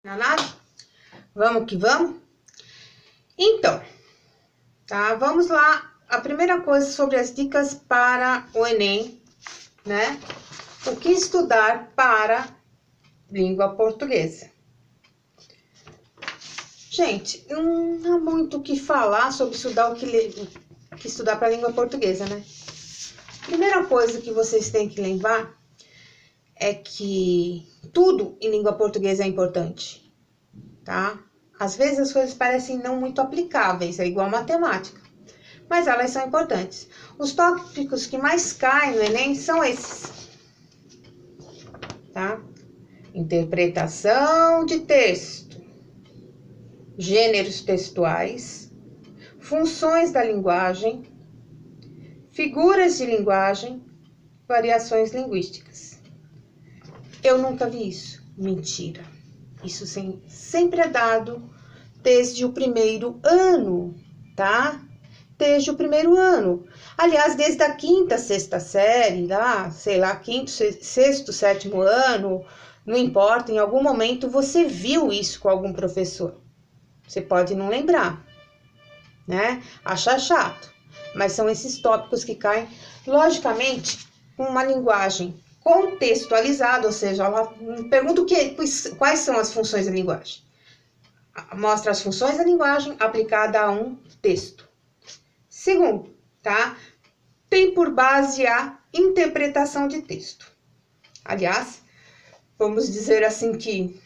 Nada? Vamos que vamos? Então, tá? Vamos lá. A primeira coisa sobre as dicas para o Enem, né? O que estudar para língua portuguesa? Gente, não há muito o que falar sobre estudar estudar para língua portuguesa, né? Primeira coisa que vocês têm que lembrar é que tudo em língua portuguesa é importante, tá? Às vezes as coisas parecem não muito aplicáveis, é igual matemática, mas elas são importantes. Os tópicos que mais caem no Enem são esses, tá? Interpretação de texto, gêneros textuais, funções da linguagem, figuras de linguagem, variações linguísticas. Eu nunca vi isso. Mentira. Isso sempre é dado desde o primeiro ano, tá? Desde o primeiro ano. Aliás, desde a quinta, sexta série, lá, sei lá, quinto, sexto, sétimo ano, não importa, em algum momento você viu isso com algum professor. Você pode não lembrar, né? Achar chato, mas são esses tópicos que caem, logicamente, com uma linguagem contextualizada, ou seja, ela pergunta quais são as funções da linguagem. Mostra as funções da linguagem aplicada a um texto. Segundo, tá? Tem por base a interpretação de texto. Aliás, vamos dizer assim que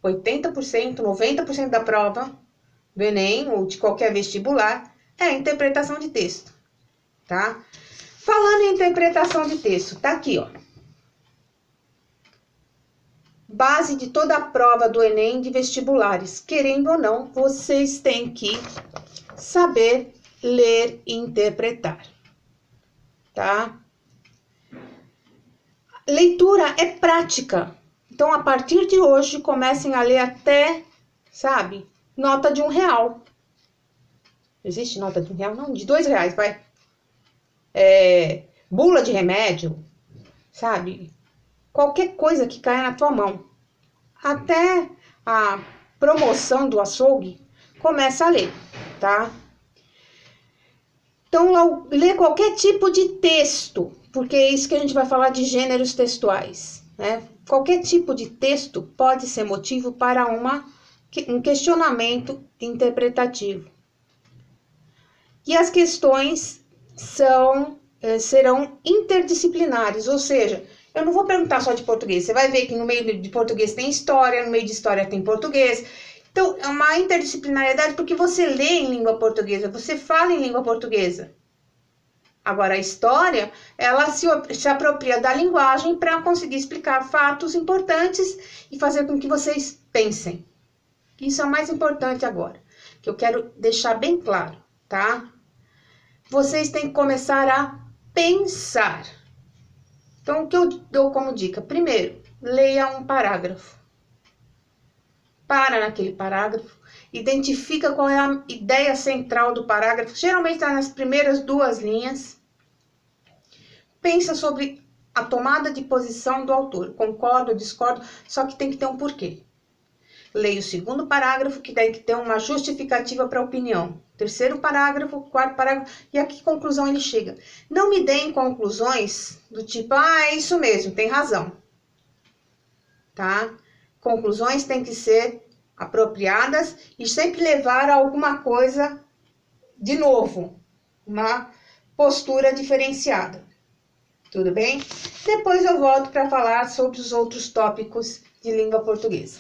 80%, 90% da prova do Enem ou de qualquer vestibular é a interpretação de texto, tá? Falando em interpretação de texto, tá aqui, ó. Base de toda a prova do Enem de vestibulares. Querendo ou não, vocês têm que saber ler e interpretar, tá? Leitura é prática. Então, a partir de hoje, comecem a ler até, sabe, nota de R$1. Existe nota de R$1? Não, de R$2, vai. Bula de remédio, sabe? Qualquer coisa que caia na tua mão. Até a promoção do açougue, começa a ler, tá? Então, lê qualquer tipo de texto, porque é isso que a gente vai falar de gêneros textuais, né? Qualquer tipo de texto pode ser motivo para um questionamento interpretativo. E as questões serão interdisciplinares, ou seja, eu não vou perguntar só de português. Você vai ver que no meio de português tem história, no meio de história tem português. Então, é uma interdisciplinariedade porque você lê em língua portuguesa, você fala em língua portuguesa. Agora, a história, ela se apropria da linguagem para conseguir explicar fatos importantes e fazer com que vocês pensem. Isso é o mais importante agora, que eu quero deixar bem claro, tá? Vocês têm que começar a pensar. Então, o que eu dou como dica? Primeiro, leia um parágrafo. Para naquele parágrafo, identifica qual é a ideia central do parágrafo. Geralmente está nas primeiras 2 linhas. Pensa sobre a tomada de posição do autor. Concordo, discordo, só que tem que ter um porquê. Leia o segundo parágrafo, que tem que ter uma justificativa para a opinião. Terceiro parágrafo, quarto parágrafo, e a que conclusão ele chega. Não me deem conclusões do tipo, é isso mesmo, tem razão. Tá? Conclusões têm que ser apropriadas e sempre levar a alguma coisa de novo, uma postura diferenciada. Tudo bem? Depois eu volto para falar sobre os outros tópicos de língua portuguesa.